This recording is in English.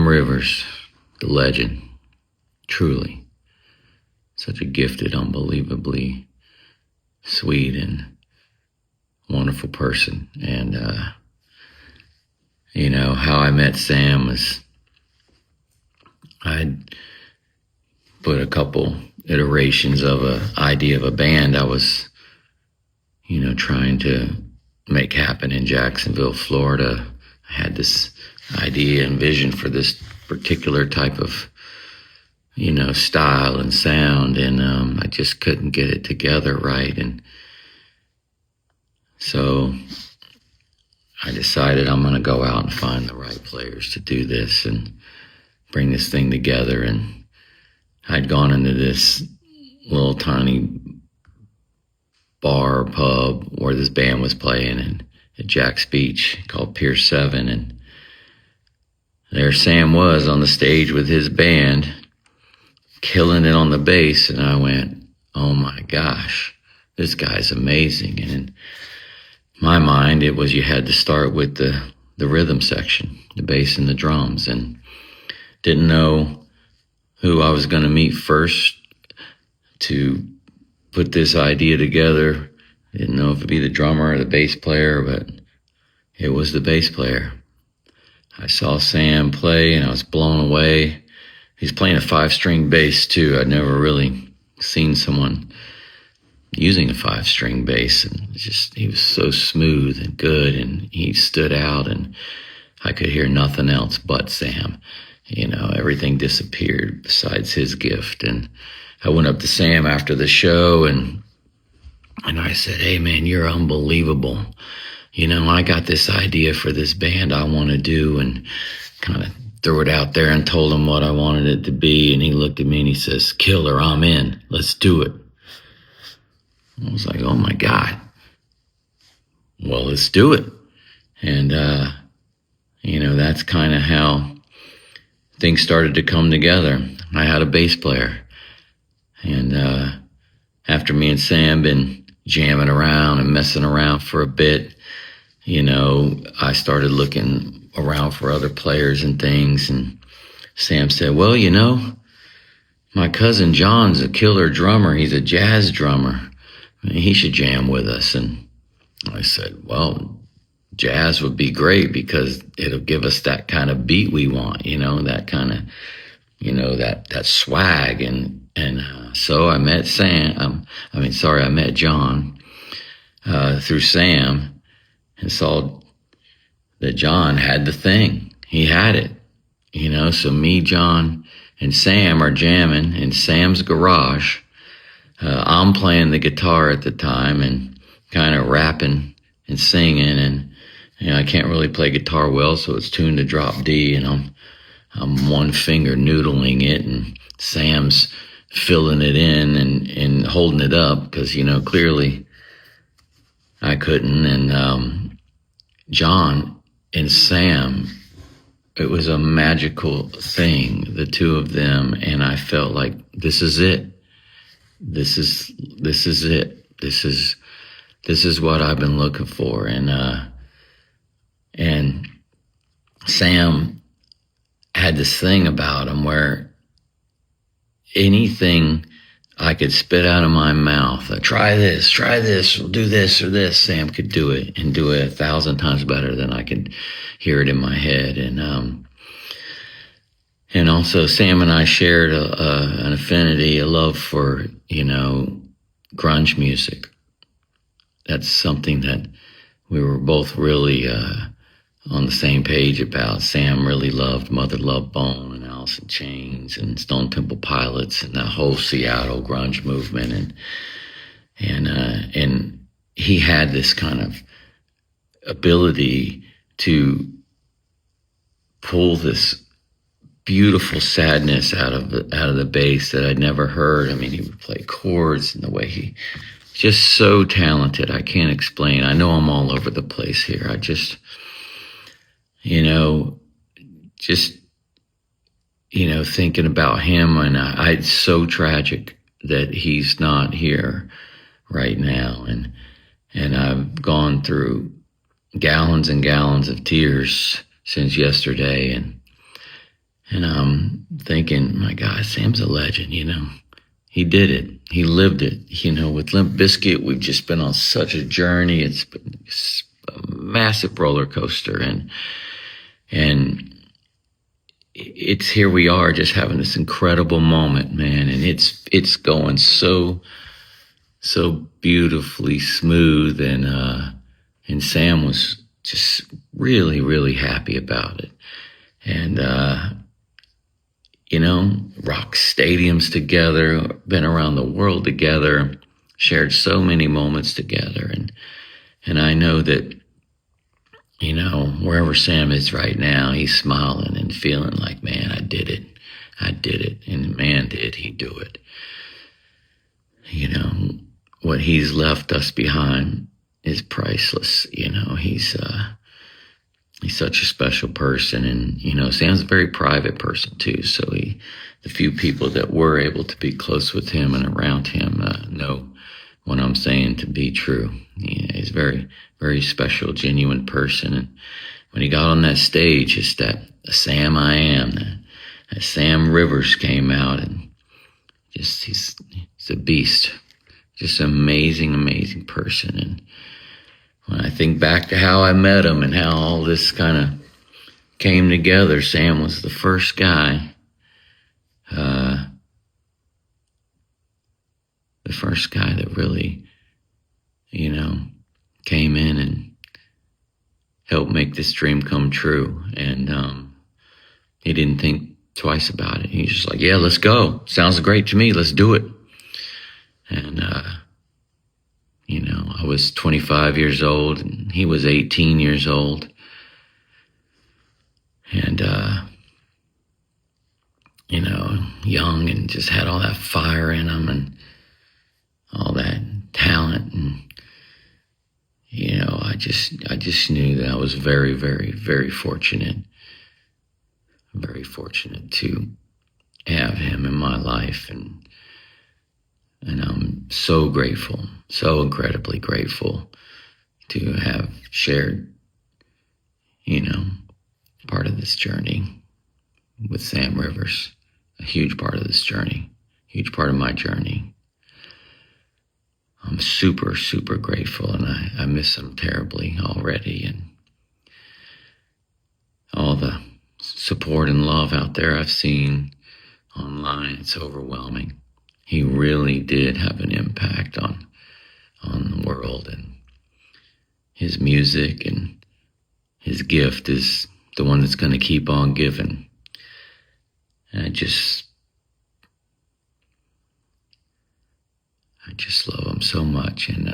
Sam Rivers, the legend, truly. Such a gifted, unbelievably sweet and wonderful person. And, how I met Sam was I'd put a couple iterations of an idea of a band I was, trying to make happen in Jacksonville, Florida. I had this idea and vision for this particular type of, style and sound, and I just couldn't get it together right. And so I decided I'm going to go out and find the right players to do this and bring this thing together. And I'd gone into this little tiny bar, pub, where this band was playing at Jack's Beach called Pier 7. And there Sam was on the stage with his band, killing it on the bass. And I went, oh my gosh, this guy's amazing. And in my mind, it was you had to start with the rhythm section, the bass and the drums, and didn't know who I was going to meet first to put this idea together. Didn't know if it'd be the drummer or the bass player, but it was the bass player. I saw Sam play and I was blown away. He's playing a 5-string bass too. I'd never really seen someone using a 5-string bass, and he was so smooth and good, and he stood out, and I could hear nothing else but Sam. Everything disappeared besides his gift. And I went up to Sam after the show and I said, hey man, you're unbelievable. I got this idea for this band I want to do, and kind of threw it out there and told him what I wanted it to be. And he looked at me and he says, killer, I'm in. Let's do it. I was like, oh my God. Well, let's do it. And, that's kind of how things started to come together. I had a bass player. And after me and Sam been jamming around and messing around for a bit, I started looking around for other players and things. And Sam said, well, my cousin John's a killer drummer. He's a jazz drummer. He should jam with us. And I said, well, jazz would be great because it'll give us that kind of beat we want, that kind of, that swag. And so I met I met John through Sam, and saw that John had the thing. He had it, so me, John, and Sam are jamming in Sam's garage. I'm playing the guitar at the time and kind of rapping and singing, and I can't really play guitar well, so it's tuned to drop D, and I'm one finger noodling it, and Sam's filling it in and holding it up because clearly I couldn't. And John and Sam, it was a magical thing, the two of them, and I felt like this is it. This is it. This is what I've been looking for. And Sam had this thing about him where anything I could spit out of my mouth, try this, we'll do this or this, Sam could do it, and do it 1,000 times better than I could hear it in my head. And also Sam and I shared an affinity, a love for, grunge music. That's something that we were both really on the same page about. Sam really loved Mother Love Bone and Alice in Chains and Stone Temple Pilots and that whole Seattle grunge movement. And he had this kind of ability to pull this beautiful sadness out of the bass that I'd never heard. I mean, he would play chords and the way he just so talented. I can't explain. I know I'm all over the place here. I just, thinking about him, and it's so tragic that he's not here right now. And I've gone through gallons and gallons of tears since yesterday. And I'm thinking, my God, Sam's a legend, He did it. He lived it. With Limp Bizkit, we've just been on such a journey. It's been a massive roller coaster. And it's here we are just having this incredible moment, man. And it's going so beautifully smooth. And Sam was just really, really happy about it. And, rock stadiums together, been around the world together, shared so many moments together. And I know that, wherever Sam is right now, he's smiling and feeling like, man, I did it. I did it. And man, did he do it. What he's left us behind is priceless. He's such a special person. And, Sam's a very private person too. So the few people that were able to be close with him and around him know what I'm saying to be true. He's a very, very special, genuine person. And when he got on that stage, it's that Sam I am, that Sam Rivers came out, and just he's a beast. Just an amazing, amazing person. And when I think back to how I met him and how all this kind of came together, Sam was the first guy, that really, came in and helped make this dream come true. And he didn't think twice about it. He's just like, yeah, let's go. Sounds great to me. Let's do it. And, I was 25 years old and he was 18 years old. And, young and just had all that fire in him and all that talent. And, I just knew that I was very, very, very fortunate to have him in my life. And I'm so grateful, so incredibly grateful to have shared, part of this journey with Sam Rivers, a huge part of this journey, huge part of my journey. I'm super, super grateful, and I miss him terribly already. And all the support and love out there I've seen online, it's overwhelming. He really did have an impact on the world, and his music and his gift is the one that's going to keep on giving. And I just love him so much. And